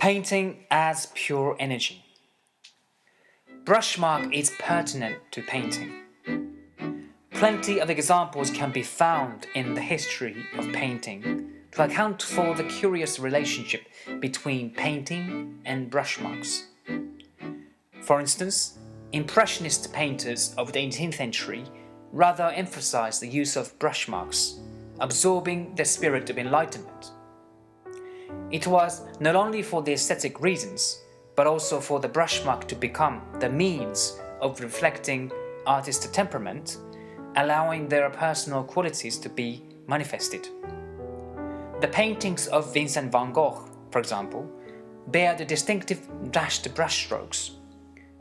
Painting as pure energy. Brushmark is pertinent to painting. Plenty of examples can be found in the history of painting to account for the curious relationship between painting and brushmarks. For instance, Impressionist painters of the 18th century rather emphasized the use of brushmarks, absorbing the spirit of enlightenment. It was not only for the aesthetic reasons, but also for the brushmark to become the means of reflecting artist temperament, allowing their personal qualities to be manifested. The paintings of Vincent van Gogh, for example, bear the distinctive dashed brushstrokes,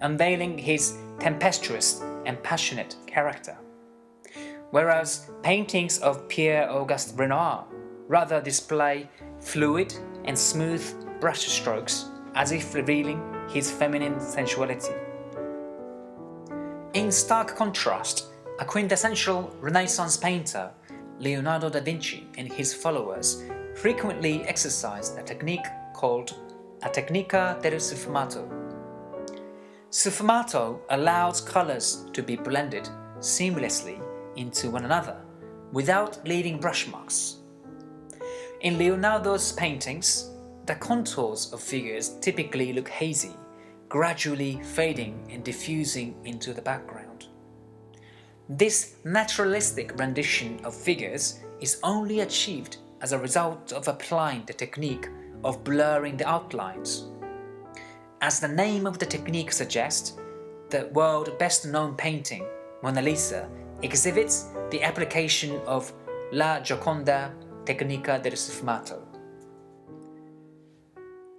unveiling his tempestuous and passionate character, whereas paintings of Pierre-Auguste Renoir rather display fluid and smooth brushstrokes as if revealing his feminine sensuality. In stark contrast, a quintessential Renaissance painter, Leonardo da Vinci, and his followers frequently exercised a technique called a tecnica del sfumato. Sfumato allows colors to be blended seamlessly into one another without leaving brush marks. In Leonardo's paintings, the contours of figures typically look hazy, gradually fading and diffusing into the background. This naturalistic rendition of figures is only achieved as a result of applying the technique of blurring the outlines. As the name of the technique suggests, the world's best-known painting, Mona Lisa, exhibits the application of La Gioconda Tecnica del Sfumato.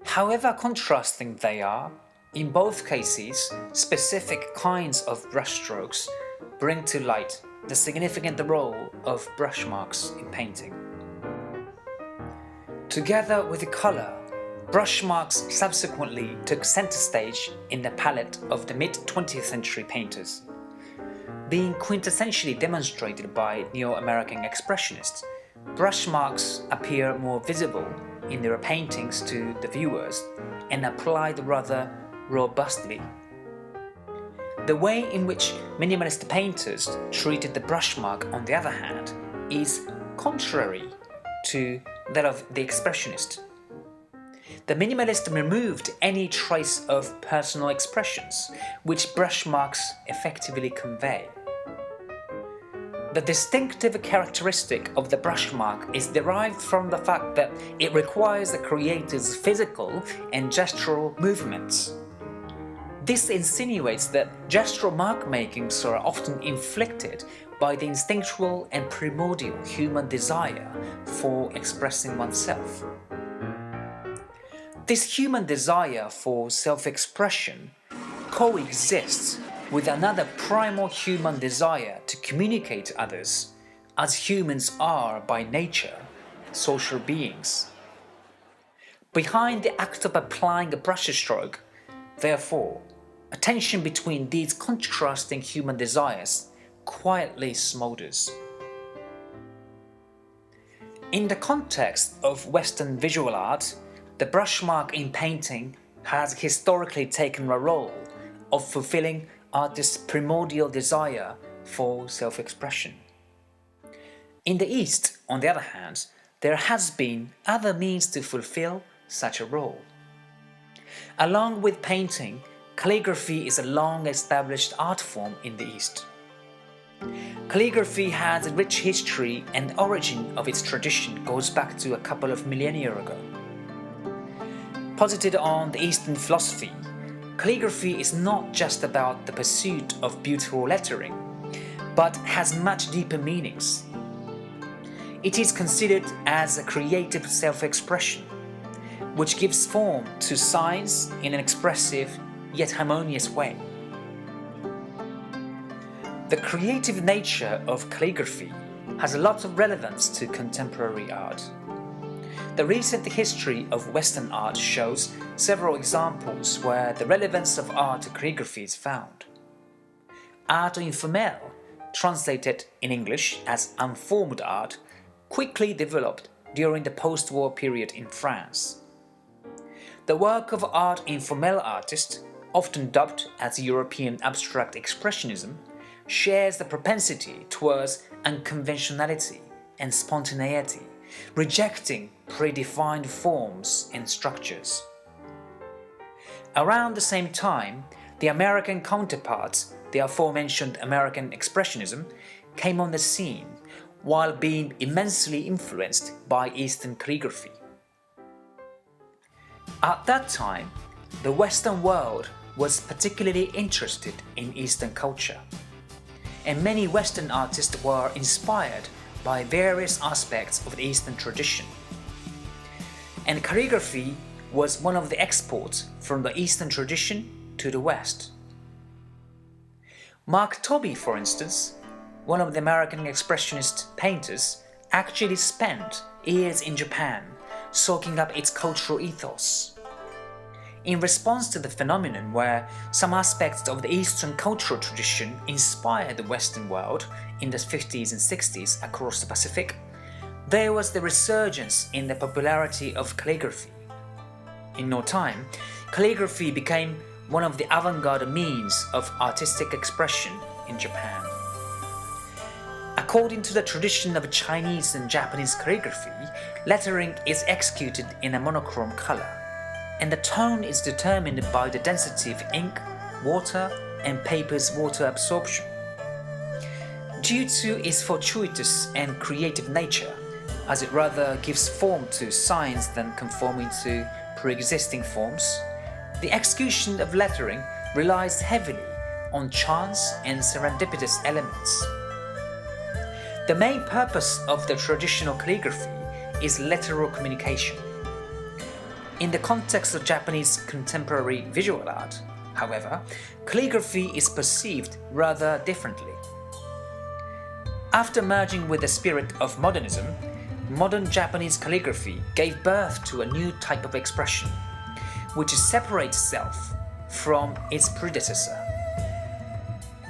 However contrasting they are, in both cases, specific kinds of brushstrokes bring to light the significant role of brushmarks in painting. Together with the color, brushmarks subsequently took center stage in the palette of the mid-20th century painters. Being quintessentially demonstrated by Neo-American expressionists, brushmarks appear more visible in their paintings to the viewers and applied rather robustly. The way in which minimalist painters treated the brushmark, on the other hand, is contrary to that of the expressionist. The minimalist removed any trace of personal expressions, which brushmarks effectively convey. The distinctive characteristic of the brushmark is derived from the fact that it requires the creator's physical and gestural movements. This insinuates that gestural mark-makings are often inflicted by the instinctual and primordial human desire for expressing oneself. This human desire for self-expression coexists with another primal human desire to communicate to others, as humans are by nature social beings. Behind the act of applying a brushstroke, therefore, a tension between these contrasting human desires quietly smolders. In the context of Western visual art, the brushmark in painting has historically taken a role of fulfilling artists' primordial desire for self-expression. In the East, on the other hand, there has been other means to fulfill such a role. Along with painting, calligraphy is a long-established art form in the East. Calligraphy has a rich history, and the origin of its tradition goes back to a couple of millennia ago. Posited on the Eastern philosophy, calligraphy is not just about the pursuit of beautiful lettering, but has much deeper meanings. It is considered as a creative self-expression, which gives form to signs in an expressive yet harmonious way. The creative nature of calligraphy has a lot of relevance to contemporary art. The recent history of Western art shows several examples where the relevance of art to calligraphy is found. Art informel, translated in English as unformed art, quickly developed during the post-war period in France. The work of art in for male artists, often dubbed as European abstract expressionism, shares the propensity towards unconventionality and spontaneity, rejecting predefined forms and structures. Around the same time, the American counterparts, the aforementioned American Expressionism, came on the scene while being immensely influenced by Eastern calligraphy. At that time, the Western world was particularly interested in Eastern culture, and many Western artists were inspired by various aspects of the Eastern tradition. And calligraphy was one of the exports from the Eastern tradition to the West. Mark Tobey, for instance, one of the American Expressionist painters, actually spent years in Japan soaking up its cultural ethos. In response to the phenomenon where some aspects of the Eastern cultural tradition inspired the Western world in the 50s and 60s across the Pacific, there was the resurgence in the popularity of calligraphy. In no time, calligraphy became one of the avant-garde means of artistic expression in Japan. According to the tradition of Chinese and Japanese calligraphy, lettering is executed in a monochrome color, and the tone is determined by the density of ink, water, and paper's water absorption. Due to its fortuitous and creative nature, as it rather gives form to signs than conforming to pre-existing forms, the execution of lettering relies heavily on chance and serendipitous elements. The main purpose of the traditional calligraphy is letteral communication. In the context of Japanese contemporary visual art, however, calligraphy is perceived rather differently. After merging with the spirit of modernism, modern Japanese calligraphy gave birth to a new type of expression, which separates itself from its predecessor.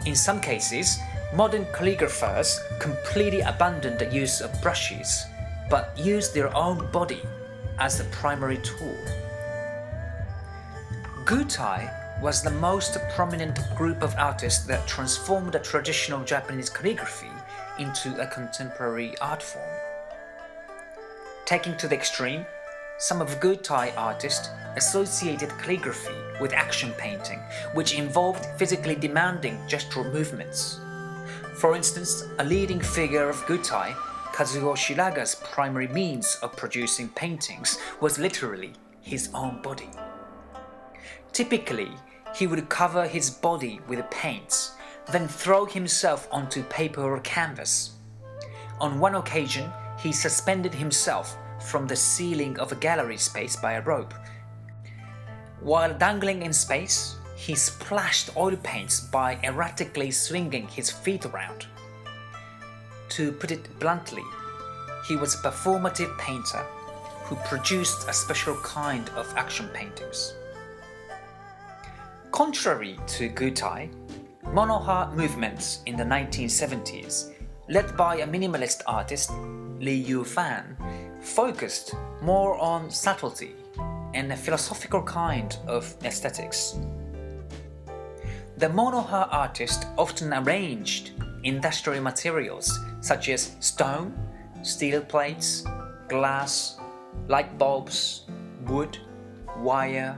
In some cases, modern calligraphers completely abandoned the use of brushes, but used their own body as the primary tool. Gutai was the most prominent group of artists that transformed the traditional Japanese calligraphy into a contemporary art form. Taking to the extreme, some of Gutai artists associated calligraphy with action painting, which involved physically demanding gestural movements. For instance, a leading figure of Gutai, Kazuo Shiraga's primary means of producing paintings was literally his own body. Typically, he would cover his body with paints, then throw himself onto paper or canvas. On one occasion, he suspended himself from the ceiling of a gallery space by a rope. While dangling in space, he splashed oil paints by erratically swinging his feet around. To put it bluntly, he was a performative painter who produced a special kind of action paintings. Contrary to Gutai, monoha movements in the 1970s, led by a minimalist artist, Li Yufan, focused more on subtlety and a philosophical kind of aesthetics. The monoha artist often arranged industrial materials such as stone, steel plates, glass, light bulbs, wood, wire,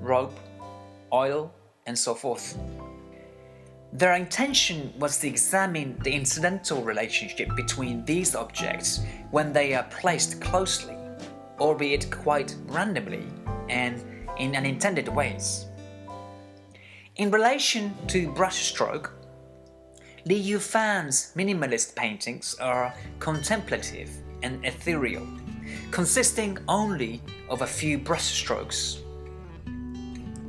rope, oil, and so forth. Their intention was to examine the incidental relationship between these objects when they are placed closely, albeit quite randomly and in unintended ways. In relation to brushstroke, Li Yufan's minimalist paintings are contemplative and ethereal, consisting only of a few brushstrokes.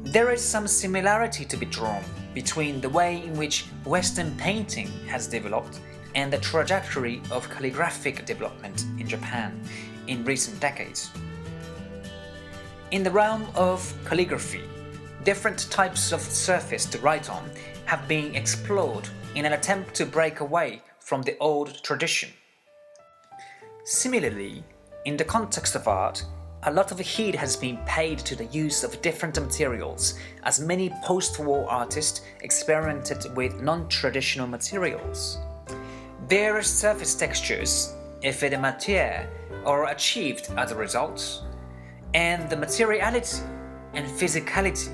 There is some similarity to be drawn between the way in which Western painting has developed and the trajectory of calligraphic development in Japan in recent decades. In the realm of calligraphy, different types of surface to write on have been explored in an attempt to break away from the old tradition. Similarly, in the context of art, a lot of heed has been paid to the use of different materials, as many post-war artists experimented with non-traditional materials. Various surface textures, effets de matière, are achieved as a result, and the materiality and physicality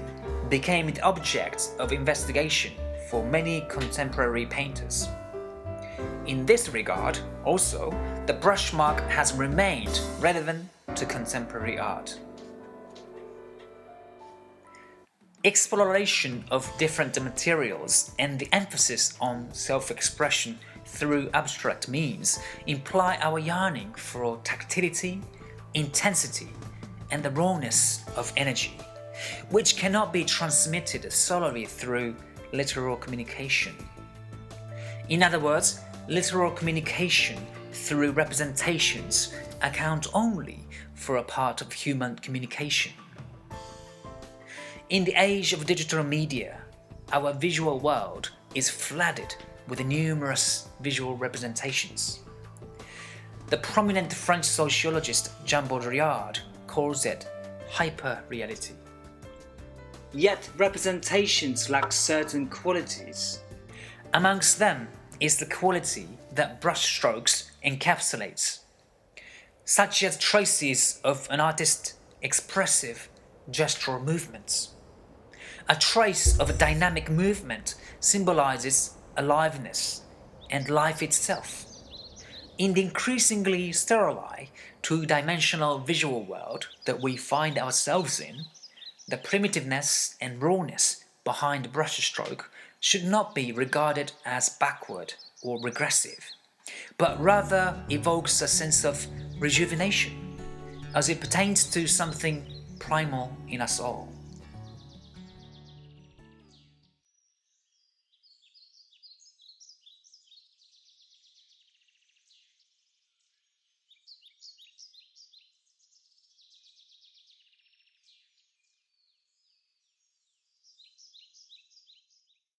became the object of investigation for many contemporary painters. In this regard, also, the brush mark has remained relevant to contemporary art. Exploration of different materials and the emphasis on self-expression through abstract means imply our yearning for tactility, intensity, and the rawness of energy, which cannot be transmitted solely through literal communication. In other words, literal communication through representations account only for a part of human communication. In the age of digital media, our visual world is flooded with numerous visual representations. The prominent French sociologist Jean Baudrillard calls it hyper-reality. Yet representations lack certain qualities. Amongst them is the quality that brushstrokes encapsulates, such as traces of an artist's expressive gestural movements. A trace of a dynamic movement symbolizes aliveness and life itself. In the increasingly sterile, two-dimensional visual world that we find ourselves in, the primitiveness and rawness behind the brushstroke should not be regarded as backward or regressive, but rather evokes a sense of rejuvenation, as it pertains to something primal in us all.